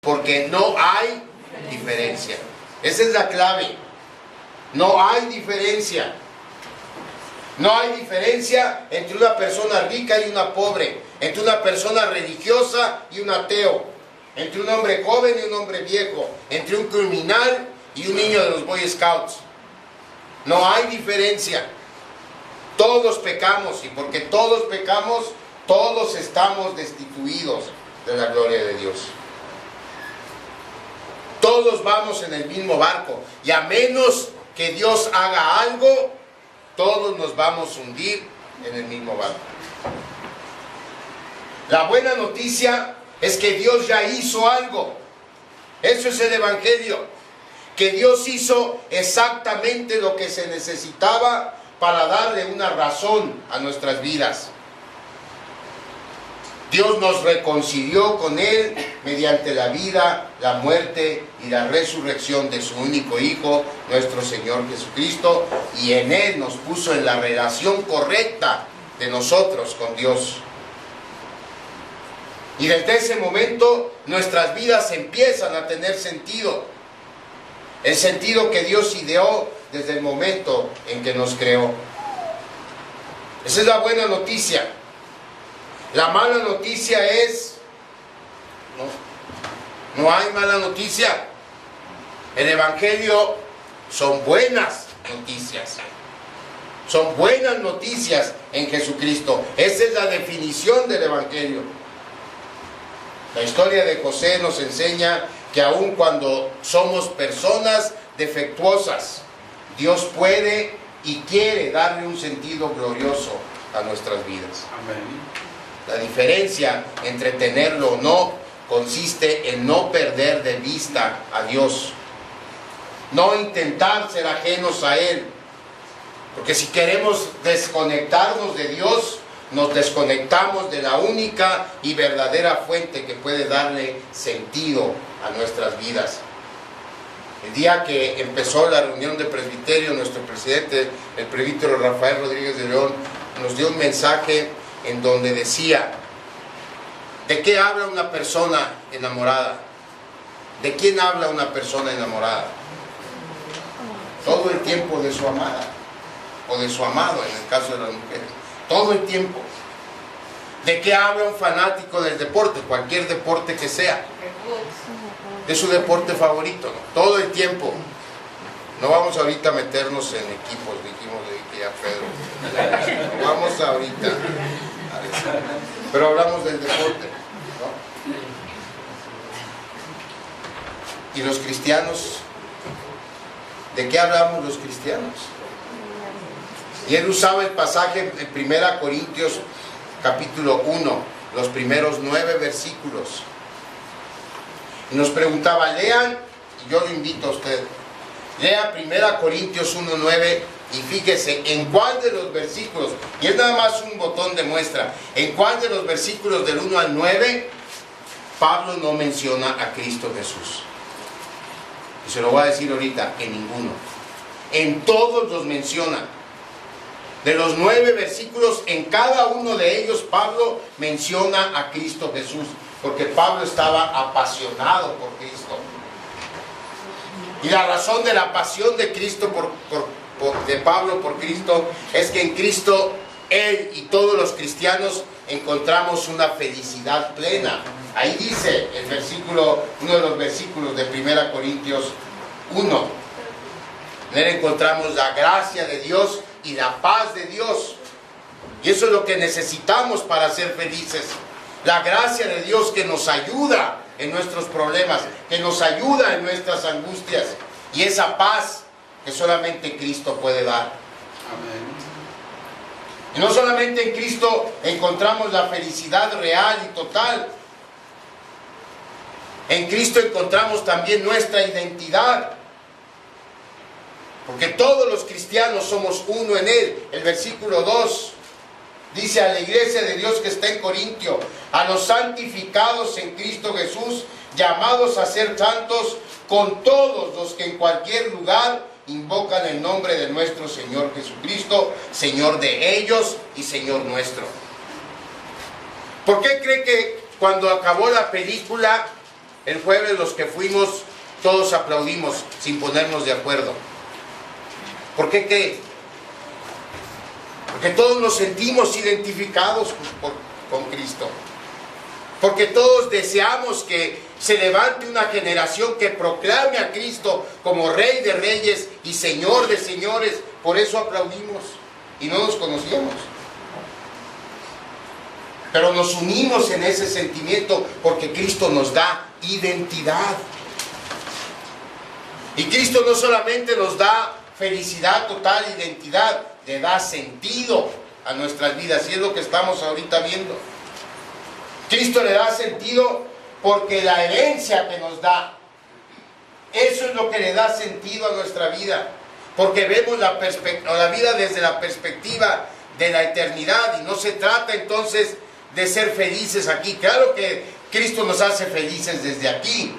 Porque no hay diferencia. Esa es la clave. No hay diferencia. No hay diferencia entre una persona rica y una pobre, entre una persona religiosa y un ateo, entre un hombre joven y un hombre viejo, entre un criminal y un niño de los Boy Scouts. No hay diferencia. Todos pecamos, y porque todos pecamos, todos estamos destituidos de la gloria de Dios. Todos vamos en el mismo barco, y a menos que Dios haga algo, todos nos vamos a hundir en el mismo barco. La buena noticia es que Dios ya hizo algo. Eso es el Evangelio. Que Dios hizo exactamente lo que se necesitaba para darle una razón a nuestras vidas. Dios nos reconcilió con Él mediante la vida, la muerte y la resurrección de su único Hijo, nuestro Señor Jesucristo, y en Él nos puso en la relación correcta de nosotros con Dios. Y desde ese momento nuestras vidas empiezan a tener sentido. El sentido que Dios ideó desde el momento en que nos creó. Esa es la buena noticia. La mala noticia es, no hay mala noticia. El Evangelio son buenas noticias. Son buenas noticias en Jesucristo. Esa es la definición del Evangelio. La historia de José nos enseña que aun cuando somos personas defectuosas, Dios puede y quiere darle un sentido glorioso a nuestras vidas. Amén. La diferencia entre tenerlo o no consiste en no perder de vista a Dios. No intentar ser ajenos a Él. Porque si queremos desconectarnos de Dios, nos desconectamos de la única y verdadera fuente que puede darle sentido a nuestras vidas. El día que empezó la reunión de presbiterio, nuestro presidente, el presbítero Rafael Rodríguez de León, nos dio un mensaje en donde decía: ¿de qué habla una persona enamorada? ¿De quién habla una persona enamorada? Todo el tiempo de su amada, o de su amado en el caso de las mujeres. Todo el tiempo. ¿De qué habla un fanático del deporte? Cualquier deporte que sea. De su deporte favorito, ¿no? Todo el tiempo. No vamos ahorita a meternos en equipos, dijimos que ya Pedro. No vamos ahorita a eso. Pero hablamos del deporte, ¿no? ¿Y los cristianos? ¿De qué hablamos los cristianos? Y él usaba el pasaje en 1 Corintios capítulo 1, los primeros 9 versículos. Y nos preguntaba, lean, y yo lo invito a usted, lea 1 Corintios 1, 9, y fíjese en cuál de los versículos, y es nada más un botón de muestra, en cuál de los versículos del 1 al 9, Pablo no menciona a Cristo Jesús. Y se lo voy a decir ahorita, en ninguno. En todos los menciona. De los 9 versículos, en cada uno de ellos Pablo menciona a Cristo Jesús, porque Pablo estaba apasionado por Cristo. Y la razón de la pasión de Cristo de Pablo por Cristo es que en Cristo él y todos los cristianos encontramos una felicidad plena. Ahí dice el versículo, uno de los versículos de 1 Corintios 1. En él encontramos la gracia de Dios y la paz de Dios. Y eso es lo que necesitamos para ser felices. La gracia de Dios que nos ayuda en nuestros problemas, que nos ayuda en nuestras angustias. Y esa paz que solamente Cristo puede dar. Amén. Y no solamente en Cristo encontramos la felicidad real y total. En Cristo encontramos también nuestra identidad. Porque todos los cristianos somos uno en Él. El versículo 2 dice a la iglesia de Dios que está en Corintio: a los santificados en Cristo Jesús, llamados a ser santos, con todos los que en cualquier lugar invocan el nombre de nuestro Señor Jesucristo, Señor de ellos y Señor nuestro. ¿Por qué cree que cuando acabó la película el jueves los que fuimos, todos aplaudimos sin ponernos de acuerdo. ¿Por qué qué? Porque todos nos sentimos identificados con Cristo. Porque todos deseamos que se levante una generación que proclame a Cristo como Rey de Reyes y Señor de Señores. Por eso aplaudimos y no nos conocíamos. Pero nos unimos en ese sentimiento porque Cristo nos da identidad. Y Cristo no solamente nos da felicidad total, identidad, le da sentido a nuestras vidas. Y es lo que estamos ahorita viendo. Cristo le da sentido porque la herencia que nos da, eso es lo que le da sentido a nuestra vida. Porque vemos la vida desde la perspectiva de la eternidad. Y no se trata entonces de ser felices aquí. Claro que Cristo nos hace felices desde aquí.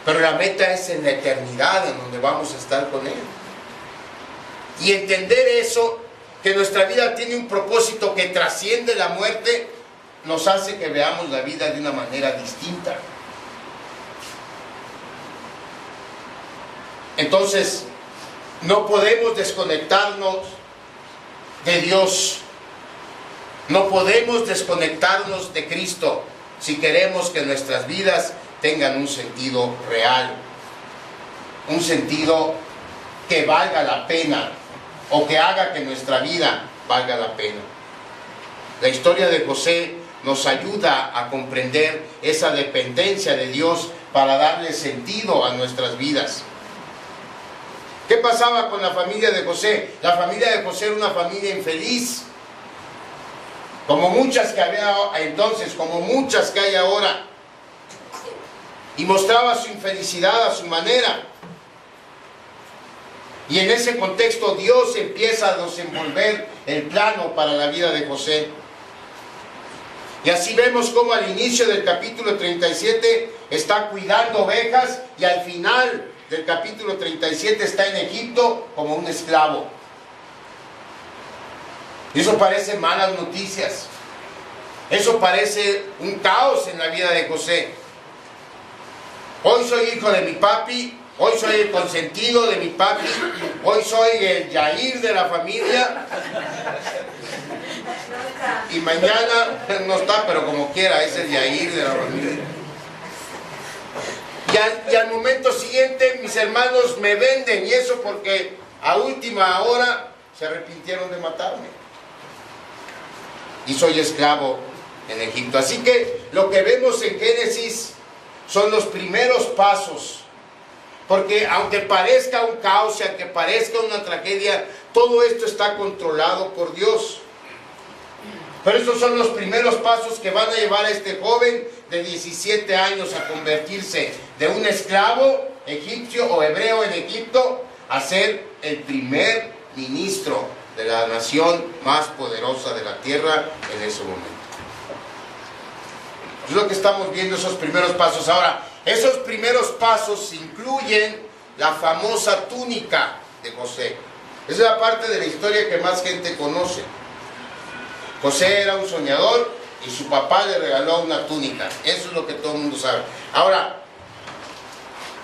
Pero la meta es en la eternidad, en donde vamos a estar con Él. Y entender eso, que nuestra vida tiene un propósito que trasciende la muerte, nos hace que veamos la vida de una manera distinta. Entonces, no podemos desconectarnos de Dios. No podemos desconectarnos de Cristo si queremos que nuestras vidas tengan un sentido real, un sentido que valga la pena o que haga que nuestra vida valga la pena. La historia de José nos ayuda a comprender esa dependencia de Dios para darle sentido a nuestras vidas. ¿Qué pasaba con la familia de José? La familia de José era una familia infeliz, como muchas que había entonces, como muchas que hay ahora. Y mostraba su infelicidad a su manera. Y en ese contexto Dios empieza a desenvolver el plano para la vida de José. Y así vemos cómo al inicio del capítulo 37 está cuidando ovejas y al final del capítulo 37 está en Egipto como un esclavo. Y eso parece malas noticias. Eso parece un caos en la vida de José. Hoy soy hijo de mi papi, hoy soy el consentido de mi papi, hoy soy el Yair de la familia. Y mañana no está, pero como quiera, es el Yair de la familia. Y al momento siguiente mis hermanos me venden, y eso porque a última hora se arrepintieron de matarme. Y soy esclavo en Egipto. Así que lo que vemos en Génesis son los primeros pasos. Porque aunque parezca un caos y aunque parezca una tragedia, todo esto está controlado por Dios. Pero estos son los primeros pasos que van a llevar a este joven de 17 años a convertirse de un esclavo egipcio o hebreo en Egipto a ser el primer ministro de la nación más poderosa de la tierra en ese momento. Es lo que estamos viendo, esos primeros pasos. Ahora, esos primeros pasos incluyen la famosa túnica de José. Esa es la parte de la historia que más gente conoce. José era un soñador y su papá le regaló una túnica. Eso es lo que todo el mundo sabe. Ahora,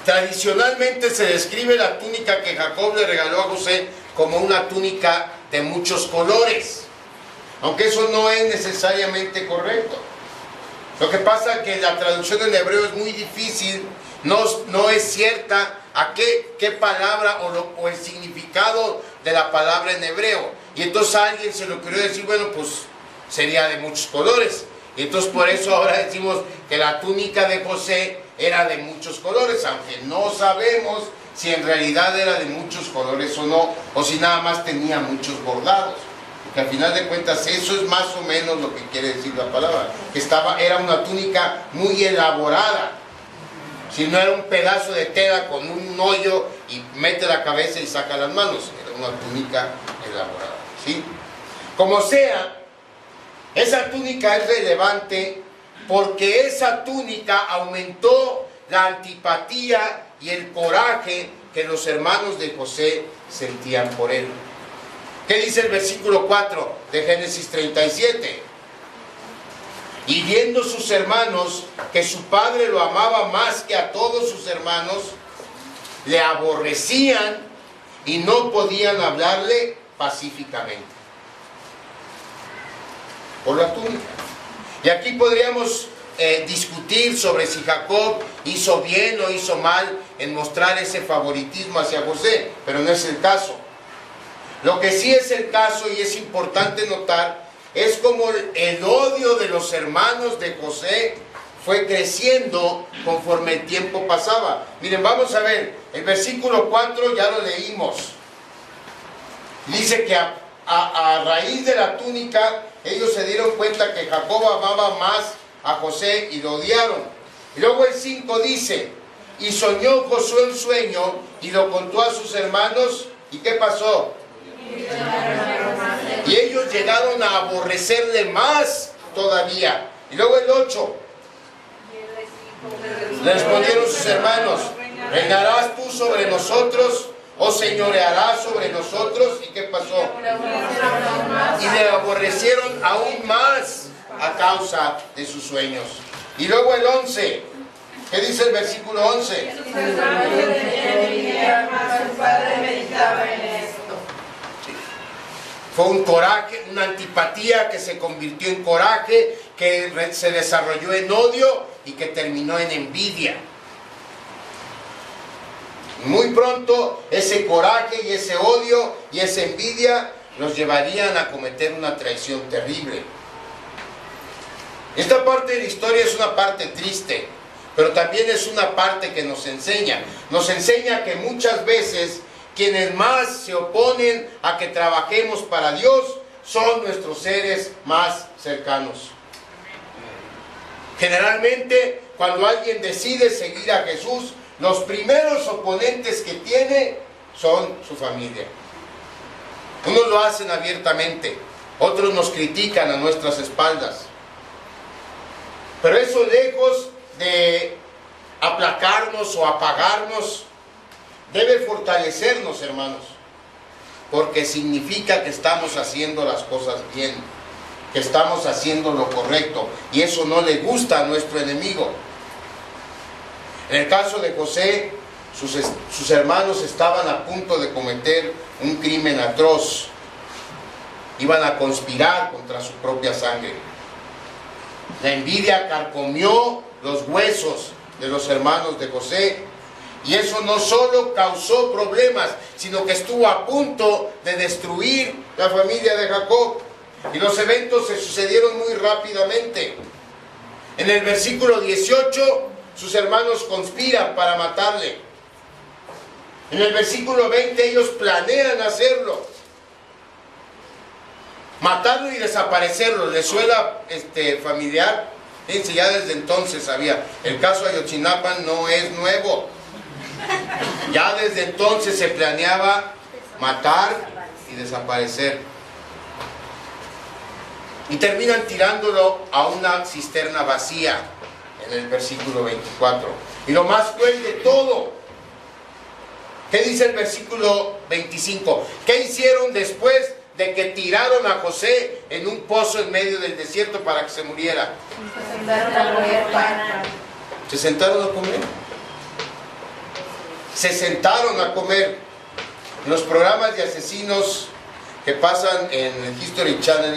tradicionalmente se describe la túnica que Jacob le regaló a José como una túnica de muchos colores, aunque eso no es necesariamente correcto. Lo que pasa es que la traducción en hebreo es muy difícil, no es cierta a qué palabra o el significado de la palabra en hebreo. Y entonces a alguien se le ocurrió decir, bueno, pues sería de muchos colores. Y entonces por eso ahora decimos que la túnica de José era de muchos colores, aunque no sabemos si en realidad era de muchos colores o no, o si nada más tenía muchos bordados. Que al final de cuentas eso es más o menos lo que quiere decir la palabra, que era una túnica muy elaborada. Si no era un pedazo de tela con un hoyo y mete la cabeza y saca las manos, era una túnica elaborada, ¿sí? Como sea, esa túnica es relevante porque esa túnica aumentó la antipatía y el coraje que los hermanos de José sentían por él. ¿Qué dice el versículo 4 de Génesis 37? Y viendo sus hermanos que su padre lo amaba más que a todos sus hermanos, le aborrecían y no podían hablarle pacíficamente por la túnica. Y aquí podríamos discutir sobre si Jacob hizo bien o hizo mal en mostrar ese favoritismo hacia José, pero no es el caso. Lo que sí es el caso, y es importante notar, es como el odio de los hermanos de José fue creciendo conforme el tiempo pasaba. Miren, vamos a ver, el versículo 4 ya lo leímos. Dice que a raíz de la túnica, ellos se dieron cuenta que Jacob amaba más a José y lo odiaron. Y luego el 5 dice, y soñó Josué un sueño y lo contó a sus hermanos. ¿Y qué pasó? Y ellos llegaron a aborrecerle más todavía. Y luego el 8. Le respondieron sus hermanos, ¿reinarás tú sobre nosotros o señorearás sobre nosotros? ¿Y qué pasó? Y le aborrecieron aún más a causa de sus sueños. Y luego el 11. ¿Qué dice el versículo 11? Fue un coraje, una antipatía que se convirtió en coraje, que se desarrolló en odio y que terminó en envidia. Muy pronto ese coraje y ese odio y esa envidia los llevarían a cometer una traición terrible. Esta parte de la historia es una parte triste, pero también es una parte que nos enseña. Nos enseña que muchas veces quienes más se oponen a que trabajemos para Dios son nuestros seres más cercanos. Generalmente, cuando alguien decide seguir a Jesús, los primeros oponentes que tiene son su familia. Unos lo hacen abiertamente, otros nos critican a nuestras espaldas. Pero eso, lejos de aplacarnos o apagarnos, debe fortalecernos, hermanos, porque significa que estamos haciendo las cosas bien, que estamos haciendo lo correcto, y eso no le gusta a nuestro enemigo. En el caso de José, sus hermanos estaban a punto de cometer un crimen atroz. Iban a conspirar contra su propia sangre. La envidia carcomió los huesos de los hermanos de José, y eso no solo causó problemas, sino que estuvo a punto de destruir la familia de Jacob. Y los eventos se sucedieron muy rápidamente. En el versículo 18, sus hermanos conspiran para matarle. En el versículo 20, ellos planean hacerlo. Matarlo y desaparecerlo. ¿Les suena familiar? Fíjense, ya desde entonces había. El caso de Ayotzinapa no es nuevo. Ya desde entonces se planeaba matar y desaparecer. Y terminan tirándolo a una cisterna vacía en el versículo 24. Y lo más cruel de todo, ¿qué dice el versículo 25? ¿Qué hicieron después de que tiraron a José en un pozo en medio del desierto para que se muriera? Se sentaron a comer pan. ¿Se sentaron a comer? Se sentaron a comer. En los programas de asesinos que pasan en el History Channel